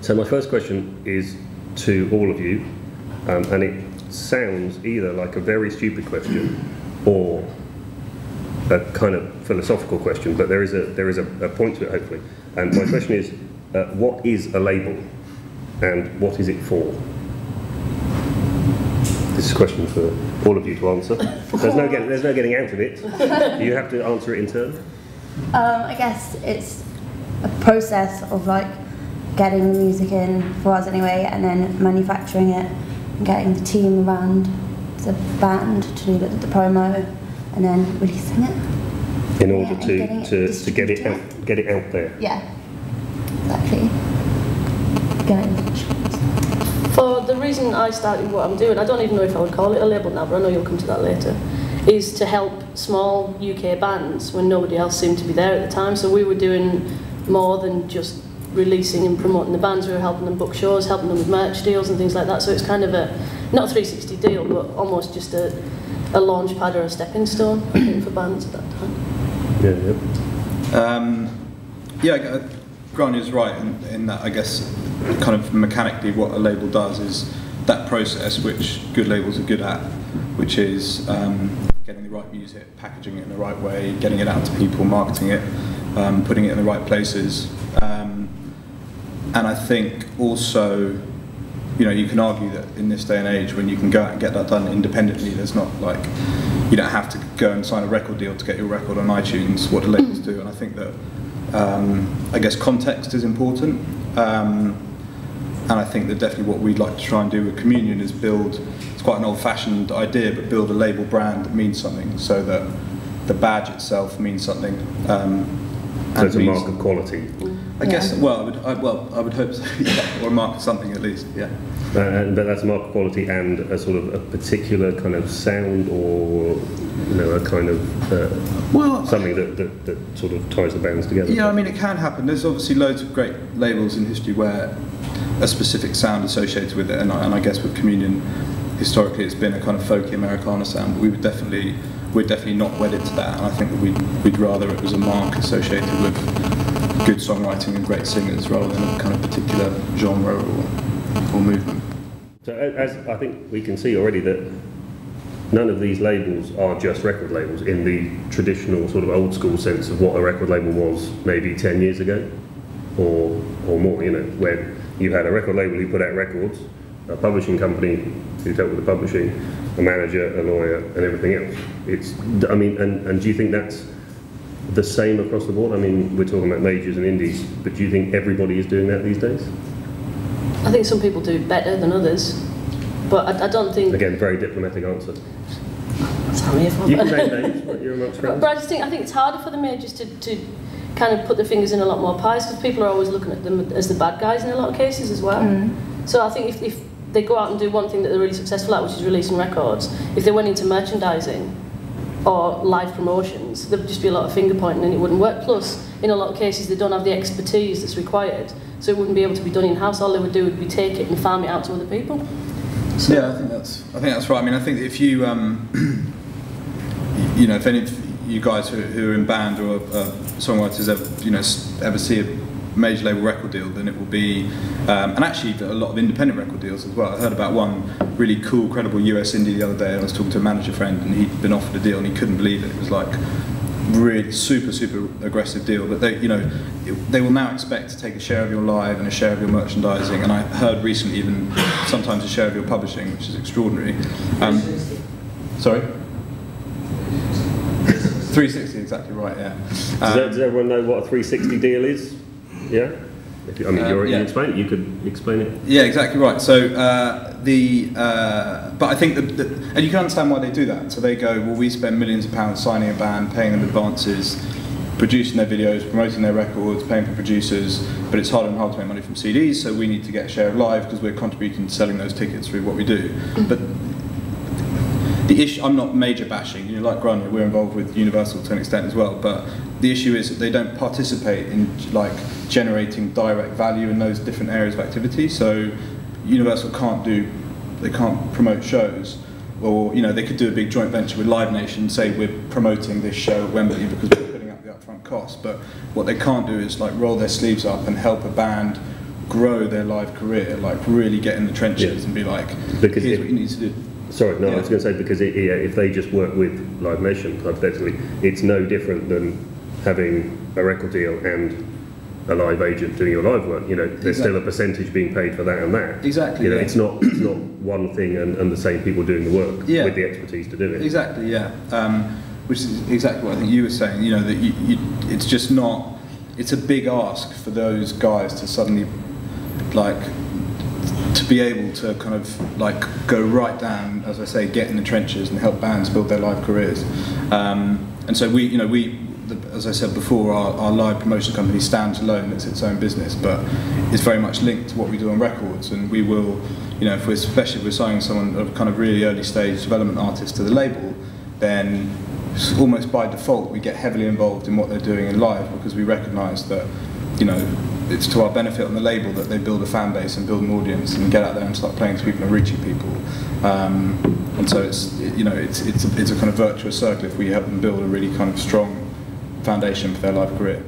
So my first question is to all of you, and it sounds either like a very stupid question or a kind of philosophical question, but there is a point to it, hopefully. And my question is, what is a label, and what is it for? This is a question for all of you to answer. There's no getting out of it. You have to answer it in turn. I guess it's a process of like getting the music in, for us anyway, and then manufacturing it, and getting the team around the band to do the promo, and then releasing it. In order to get it out there. Yeah, exactly. For the reason I started what I'm doing, I don't even know if I would call it a label now, but I know you'll come to that later, is to help small UK bands when nobody else seemed to be there at the time. So we were doing more than just releasing and promoting the bands. We were helping them book shows, helping them with merch deals and things like that. So it's kind of not a 360 deal, but almost just a launch pad or a stepping stone, I think, for bands at that time. Yeah, Grania's right in that, I guess, kind of mechanically what a label does is that process which good labels are good at, which is getting the right music, packaging it in the right way, getting it out to people, marketing it, putting it in the right places. And I think also, you know, you can argue that in this day and age, when you can go out and get that done independently, there's not like, you don't have to go and sign a record deal to get your record on iTunes, what the labels do. And I think that, I guess context is important. And I think that definitely what we'd like to try and do with Communion is build, it's quite an old-fashioned idea, but build a label brand that means something, so that the badge itself means something. So it's a mark of quality. I guess. Well, I would hope so. Yeah, or a mark of something at least. Yeah. But that's a mark of quality and a sort of a particular kind of sound, or you know, a kind of something that sort of ties the bands together. Yeah, I mean, it can happen. There's obviously loads of great labels in history where a specific sound associated with it, and I guess with Communion, historically, it's been a kind of folky Americana sound. But we're definitely not wedded to that, and I think that we'd rather it was a mark associated with good songwriting and great singers rather than a kind of particular genre or movement. So as I think we can see already that none of these labels are just record labels in the traditional sort of old school sense of what a record label was maybe 10 years ago or more, you know, where you had a record label who put out records, a publishing company who dealt with the publishing, a manager, a lawyer, and everything else. I mean, and do you think that's the same across the board? I mean, we're talking about majors and indies, but do you think everybody is doing that these days? I think some people do better than others, but I don't think... Again, very diplomatic answer. Sorry if I'm... You can name names, but you're amongst friends. But I think it's harder for the majors to kind of put their fingers in a lot more pies, because people are always looking at them as the bad guys in a lot of cases as well. So I think if they go out and do one thing that they're really successful at, which is releasing records, if they went into merchandising or live promotions, there would just be a lot of finger pointing and it wouldn't work. Plus, in a lot of cases, they don't have the expertise that's required, so it wouldn't be able to be done in-house. All they would do would be take it and farm it out to other people. So yeah, I think that's right. I mean, I think if you, you know, if any of you guys who are in band or songwriters ever see a major label record deal, then it will be, and actually a lot of independent record deals as well. I heard about one really cool, credible US indie the other day, and I was talking to a manager friend, and he'd been offered a deal and he couldn't believe it. It was like really super aggressive deal, but they will now expect to take a share of your live and a share of your merchandising, and I heard recently even sometimes a share of your publishing, which is extraordinary. Sorry? 360, exactly right, yeah. Does everyone know what a 360 deal is? Yeah? I mean, you already explained it, you could explain it. Yeah, exactly right. So, but I think and you can understand why they do that. So they go, well, we spend millions of pounds signing a band, paying them advances, producing their videos, promoting their records, paying for producers, but it's harder and harder to make money from CDs, so we need to get a share of live because we're contributing to selling those tickets through what we do. But the issue, I'm not major bashing, you know, like Grania, we're involved with Universal to an extent as well, but the issue is that they don't participate in like generating direct value in those different areas of activity. So Universal they can't promote shows, or you know, they could do a big joint venture with Live Nation, say we're promoting this show at Wembley because we're putting up the upfront cost, but what they can't do is like roll their sleeves up and help a band grow their live career, like really get in the trenches and be like, because here's what you need to do. Sorry, no, I was going to say, because if they just work with Live Nation, hypothetically, it's no different than having a record deal and a live agent doing your live work. You know, there's still a percentage being paid for that and that. Exactly. You know, it's not one thing and the same people doing the work with the expertise to do it. Exactly, yeah. Which is exactly what I think you were saying. You know, that it's just not. It's a big ask for those guys to suddenly, like, to be able to kind of like go right down, as I say, get in the trenches and help bands build their live careers. And so as I said before, our live promotion company stands alone; it's its own business, but it's very much linked to what we do on records. And we will, you know, especially if we're signing someone, a kind of really early stage development artist to the label, then almost by default we get heavily involved in what they're doing in live, because we recognise that, you know, it's to our benefit on the label that they build a fan base and build an audience and get out there and start playing to people and reaching people. And so it's a kind of virtuous circle if we help them build a really kind of strong foundation for their live career.